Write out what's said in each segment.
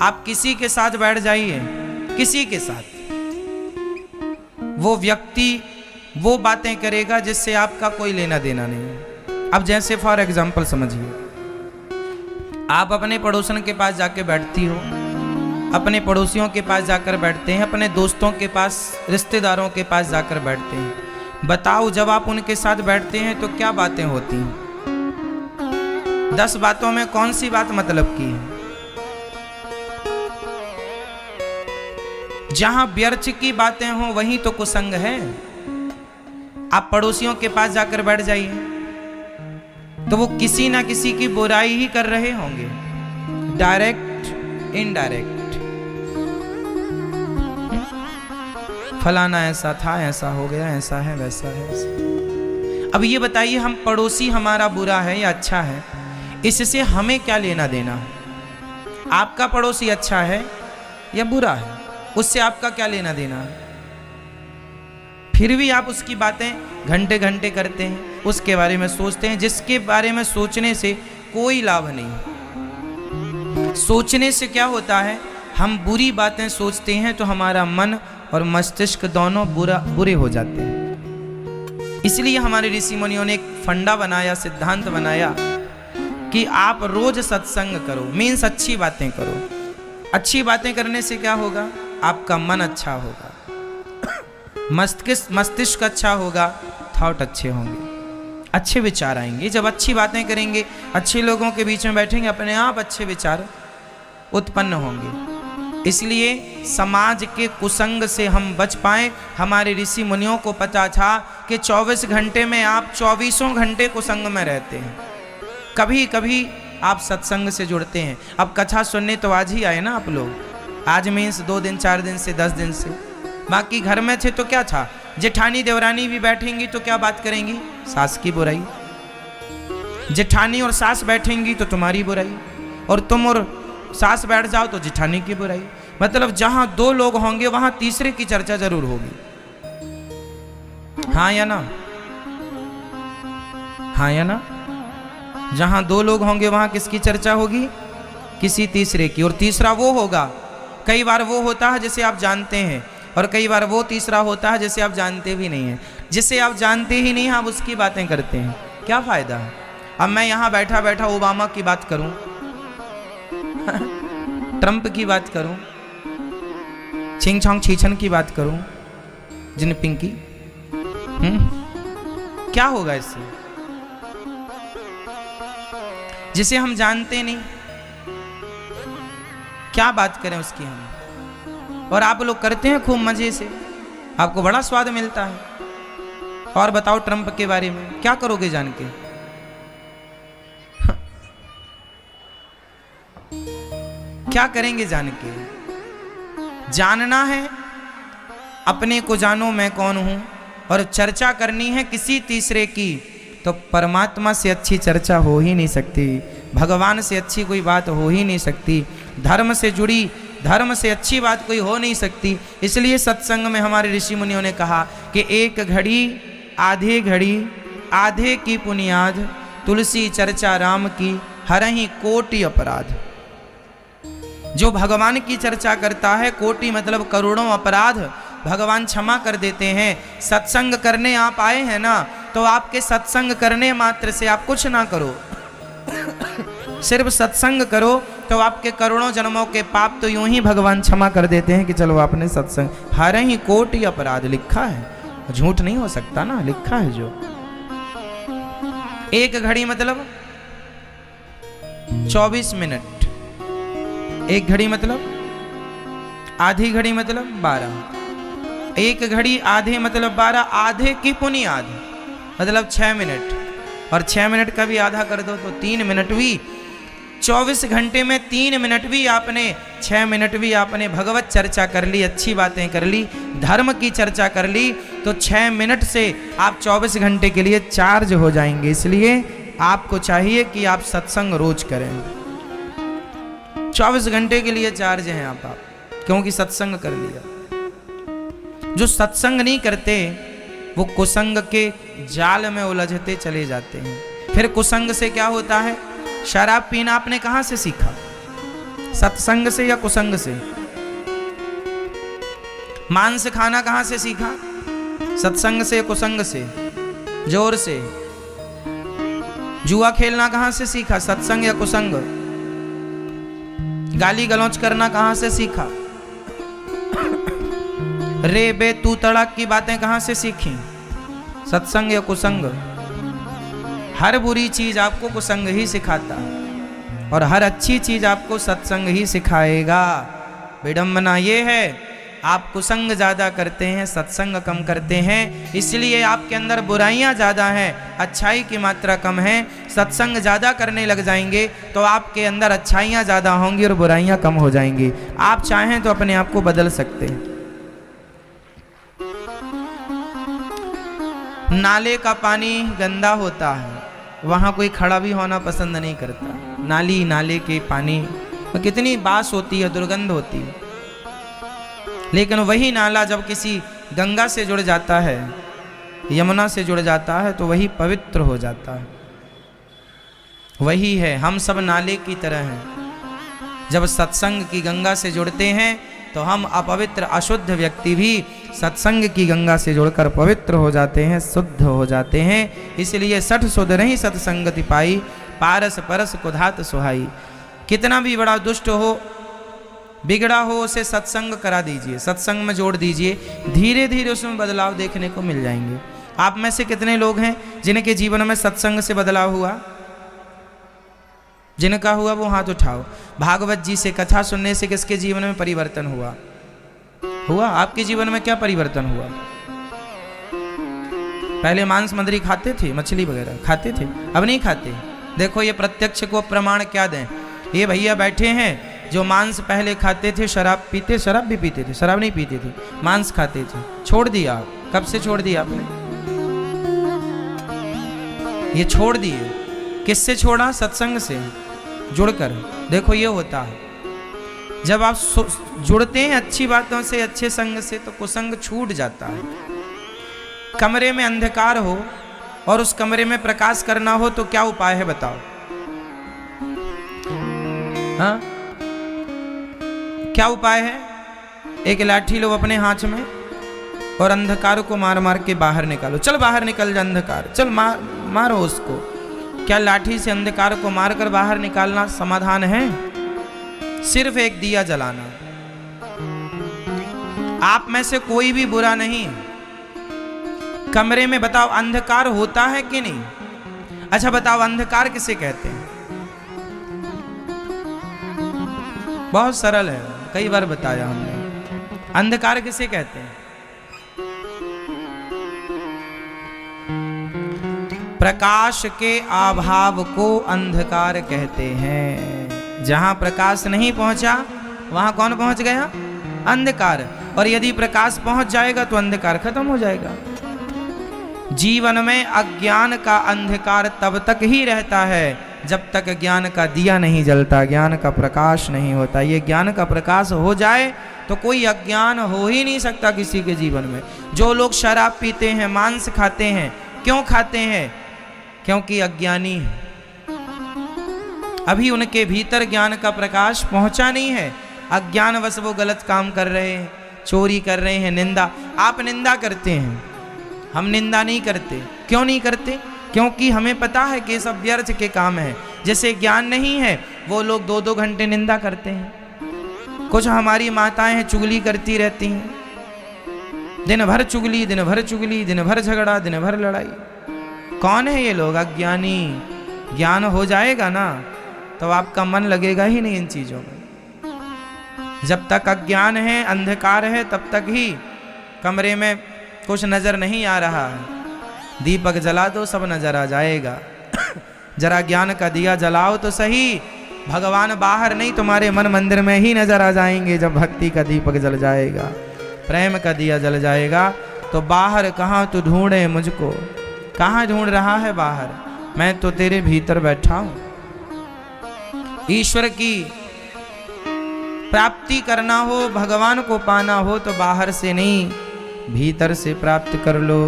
आप किसी के साथ बैठ जाइए, किसी के साथ, वो व्यक्ति वो बातें करेगा जिससे आपका कोई लेना देना नहीं है। अब जैसे फॉर एग्जाम्पल समझिए, आप अपने पड़ोसन के पास जाके बैठती हो, अपने पड़ोसियों के पास जाकर बैठते हैं, अपने दोस्तों के पास, रिश्तेदारों के पास जाकर बैठते हैं। बताओ जब आप उनके साथ बैठते हैं तो क्या बातें होती हैं? 10 बातों में कौन सी बात मतलब की है? जहां व्यर्थ की बातें हों वहीं तो कुसंग है। आप पड़ोसियों के पास जाकर बैठ जाइए तो वो किसी ना किसी की बुराई ही कर रहे होंगे, डायरेक्ट इनडायरेक्ट। फलाना ऐसा था, ऐसा हो गया, ऐसा है, वैसा है, ऐसा। अब ये बताइए, हम पड़ोसी हमारा बुरा है या अच्छा है, इससे हमें क्या लेना देना है? आपका पड़ोसी अच्छा है या बुरा है, उससे आपका क्या लेना देना है? फिर भी आप उसकी बातें घंटे घंटे करते हैं, उसके बारे में सोचते हैं, जिसके बारे में सोचने से कोई लाभ नहीं। सोचने से क्या होता है, हम बुरी बातें सोचते हैं तो हमारा मन और मस्तिष्क दोनों बुरे हो जाते हैं। इसलिए हमारे ऋषि मुनियों ने एक फंडा बनाया, सिद्धांत बनाया कि आप रोज सत्संग करो, मीन्स अच्छी बातें करो। अच्छी बातें करने से क्या होगा? आपका मन अच्छा होगा, मस्तिष्क अच्छा होगा, थॉट अच्छे होंगे, अच्छे विचार आएंगे। जब अच्छी बातें करेंगे, अच्छे लोगों के बीच में बैठेंगे, अपने आप अच्छे विचार उत्पन्न होंगे। इसलिए समाज के कुसंग से हम बच पाए। हमारे ऋषि मुनियों को पता था कि 24 घंटे में आप 24 घंटे कुसंग में रहते हैं। कभी कभी आप सत्संग से जुड़ते हैं। अब कथा सुनने तो आज ही आए ना आप लोग, आज मीन्स 2 दिन 4 दिन से 10 दिन से। बाकी घर में थे तो क्या था, जेठानी देवरानी भी बैठेंगी तो क्या बात करेंगी? सास की बुराई। जेठानी और सास बैठेंगी तो तुम्हारी बुराई, और तुम और सास बैठ जाओ तो जेठानी की बुराई। मतलब जहां 2 लोग होंगे वहां तीसरे की चर्चा जरूर होगी। हाँ या ना? हाँ या ना? जहां 2 लोग होंगे वहां किसकी चर्चा होगी? किसी तीसरे की। और तीसरा वो होगा, कई बार वो होता है जिसे आप जानते हैं, और कई बार वो तीसरा होता है जिसे आप जानते भी नहीं हैं। जिसे आप जानते ही नहीं हैं आप उसकी बातें करते हैं, क्या फायदा है? अब मैं यहां बैठा बैठा ओबामा की बात करूं, ट्रंप की बात करूं, छिंग छांग छीछन की बात करूं, जिनपिंग की, क्या होगा इससे? जिसे हम जानते नहीं, क्या बात करें उसकी हम? और आप लोग करते हैं खूब मजे से, आपको बड़ा स्वाद मिलता है। और बताओ ट्रंप के बारे में क्या करोगे जान के? क्या करेंगे जान के? जानना है अपने को जानो मैं कौन हूं, और चर्चा करनी है किसी तीसरे की, तो परमात्मा से अच्छी चर्चा हो ही नहीं सकती, भगवान से अच्छी कोई बात हो ही नहीं सकती, धर्म से जुड़ी, धर्म से अच्छी बात कोई हो नहीं सकती। इसलिए सत्संग में हमारे ऋषि मुनियों ने कहा कि 1 घड़ी आधे की पुनियाद, तुलसी चर्चा राम की हरहि कोटि अपराध। जो भगवान की चर्चा करता है, कोटि मतलब करोड़ों अपराध भगवान क्षमा कर देते हैं। सत्संग करने आप आए हैं ना, तो आपके सत्संग करने मात्र से आप कुछ ना करो, सिर्फ सत्संग करो तो आपके करोड़ों जन्मों के पाप तो यूं ही भगवान क्षमा कर देते हैं कि चलो आपने सत्संग। हरहि कोटि अपराध लिखा है, झूठ नहीं हो सकता ना, लिखा है जो। 1 घड़ी मतलब 24 मिनट, 1 घड़ी मतलब आधी घड़ी मतलब 12, 1 घड़ी आधे मतलब 12, आधे की पुनियाद मतलब 6 मिनट, और 6 मिनट का भी आधा कर दो तो 3 मिनट भी। 24 घंटे में 3 मिनट भी आपने, 6 मिनट भी आपने भगवत चर्चा कर ली, अच्छी बातें कर ली, धर्म की चर्चा कर ली, तो 6 मिनट से आप 24 घंटे के लिए चार्ज हो जाएंगे। इसलिए आपको चाहिए कि आप सत्संग रोज करें। 24 घंटे के लिए चार्ज हैं आप, क्योंकि सत्संग कर लिया। जो सत्संग नहीं करते वो कुसंग के जाल में उलझते चले जाते हैं। फिर कुसंग से क्या होता है? शराब पीना आपने कहाँ से सीखा? सत्संग से या कुसंग से? मांस खाना कहां से सीखा? सत्संग से, कुसंग से? जोर से। जुआ खेलना कहां से सीखा? सत्संग या कुसंग? गाली गलौज करना कहां से सीखा? रे बे तू तड़ाक की बातें कहां से सीखी? सत्संग या कुसंग? हर बुरी चीज आपको कुसंग ही सिखाता और हर अच्छी चीज आपको सत्संग ही सिखाएगा। विडंबना ये है आप कुसंग ज्यादा करते हैं, सत्संग कम करते हैं, इसलिए आपके अंदर बुराइयां ज्यादा हैं, अच्छाई की मात्रा कम है। सत्संग ज्यादा करने लग जाएंगे तो आपके अंदर अच्छाइयां ज्यादा होंगी और बुराइयां कम हो जाएंगी। आप चाहें तो अपने आप को बदल सकते हैं। नाले का पानी गंदा होता है, वहां कोई खड़ा भी होना पसंद नहीं करता। नाली, नाले के पानी में कितनी बास होती है, दुर्गंध होती है। लेकिन वही नाला जब किसी गंगा से जुड़ जाता है, यमुना से जुड़ जाता है, तो वही पवित्र हो जाता है। वही है, हम सब नाले की तरह हैं। जब सत्संग की गंगा से जुड़ते हैं तो हम अपवित्र अशुद्ध व्यक्ति भी सत्संग की गंगा से जुड़कर पवित्र हो जाते हैं, शुद्ध हो जाते हैं। इसलिए सठ सुध नहीं सत्संगति पाई, पारस परस कुधात सुहाई। कितना भी बड़ा दुष्ट हो, बिगड़ा हो, उसे सत्संग करा दीजिए, सत्संग में जोड़ दीजिए, धीरे धीरे उसमें बदलाव देखने को मिल जाएंगे। आप में से कितने लोग हैं जिनके जीवन में सत्संग से बदलाव हुआ? जिनका हुआ वो हाथ उठाओ। भागवत जी से कथा सुनने से किसके जीवन में परिवर्तन हुआ? हुआ? आपके जीवन में क्या परिवर्तन हुआ? पहले मांस मछली खाते थे, मछली वगैरह खाते थे, अब नहीं खाते। देखो ये प्रत्यक्ष को प्रमाण क्या दें। ये भैया बैठे हैं जो मांस पहले खाते थे, शराब पीते, शराब भी पीते थे, शराब नहीं पीते थे, मांस खाते थे, छोड़ दिया। कब से छोड़ दिया आपने? ये छोड़ दिए। किससे छोड़ा? सत्संग से जुड़कर। देखो ये होता है, जब आप जुड़ते हैं अच्छी बातों से, अच्छे संग से, तो कुसंग छूट जाता है। कमरे में अंधकार हो और उस कमरे में प्रकाश करना हो तो क्या उपाय है बताओ? हाँ, क्या उपाय है? एक लाठी लो अपने हाथ में और अंधकार को मार मार के बाहर निकालो। चल बाहर निकल जा अंधकार, चल मारो उसको। क्या लाठी से अंधकार को मारकर बाहर निकालना समाधान है? सिर्फ एक दिया जलाना। आप में से कोई भी बुरा नहीं है। कमरे में बताओ अंधकार होता है कि नहीं? अच्छा बताओ अंधकार किसे कहते हैं? बहुत सरल है, कई बार बताया हमने। अंधकार किसे कहते हैं? प्रकाश के अभाव को अंधकार कहते हैं। जहां प्रकाश नहीं पहुंचा वहां कौन पहुंच गया? अंधकार। और यदि प्रकाश पहुंच जाएगा तो अंधकार खत्म हो जाएगा। जीवन में अज्ञान का अंधकार तब तक ही रहता है जब तक ज्ञान का दिया नहीं जलता, ज्ञान का प्रकाश नहीं होता। ये ज्ञान का प्रकाश हो जाए तो कोई अज्ञान हो ही नहीं सकता किसी के जीवन में। जो लोग शराब पीते हैं, मांस खाते हैं, क्यों खाते हैं? क्योंकि अज्ञानी है। अभी उनके भीतर ज्ञान का प्रकाश पहुंचा नहीं है। अज्ञानवश वो गलत काम कर रहे हैं, चोरी कर रहे हैं, निंदा। आप निंदा करते हैं, हम निंदा नहीं करते। क्यों नहीं करते? क्योंकि हमें पता है कि सब व्यर्थ के काम है। जैसे ज्ञान नहीं है वो लोग 2-2 घंटे निंदा करते हैं। कुछ हमारी माताएं हैं चुगली करती रहती हैं, दिन भर चुगली, दिन भर चुगली, दिन भर झगड़ा, दिन भर लड़ाई। कौन है ये लोग? अज्ञानी। ज्ञान हो जाएगा ना तो आपका मन लगेगा ही नहीं इन चीजों में। जब तक अज्ञान है, अंधकार है, तब तक ही कमरे में कुछ नजर नहीं आ रहा है। दीपक जला दो सब नजर आ जाएगा। जरा ज्ञान का दिया जलाओ तो सही। भगवान बाहर नहीं तुम्हारे मन मंदिर में ही नजर आ जाएंगे। जब भक्ति का दीपक जल जाएगा, प्रेम का दिया जल जाएगा, तो बाहर कहाँ तू ढूंढे मुझको? कहाँ ढूंढ रहा है बाहर? मैं तो तेरे भीतर बैठा हूं। ईश्वर की प्राप्ति करना हो, भगवान को पाना हो तो बाहर से नहीं, भीतर से प्राप्त कर लो।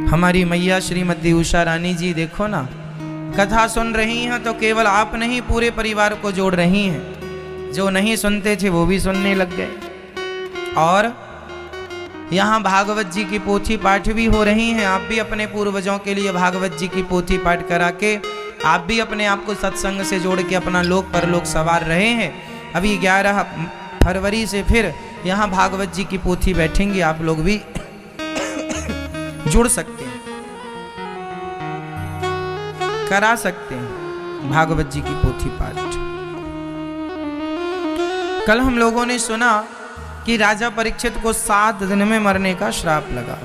हमारी मैया श्रीमती उषा रानी जी देखो ना, कथा सुन रही हैं तो केवल आप नहीं पूरे परिवार को जोड़ रही हैं। जो नहीं सुनते थे वो भी सुनने लग गए। और यहाँ भागवत जी की पोथी पाठ भी हो रही हैं। आप भी अपने पूर्वजों के लिए भागवत जी की पोथी पाठ करा के आप भी अपने आप को सत्संग से जोड़ के अपना लोक परलोक सवार रहे हैं। अभी 11 फरवरी से फिर यहाँ भागवत जी की पोथी बैठेंगी। आप लोग भी जुड़ सकते हैं, करा सकते हैं भागवत जी की पोथी पाठ। कल हम लोगों ने सुना कि राजा परीक्षित को 7 दिन में मरने का श्राप लगा।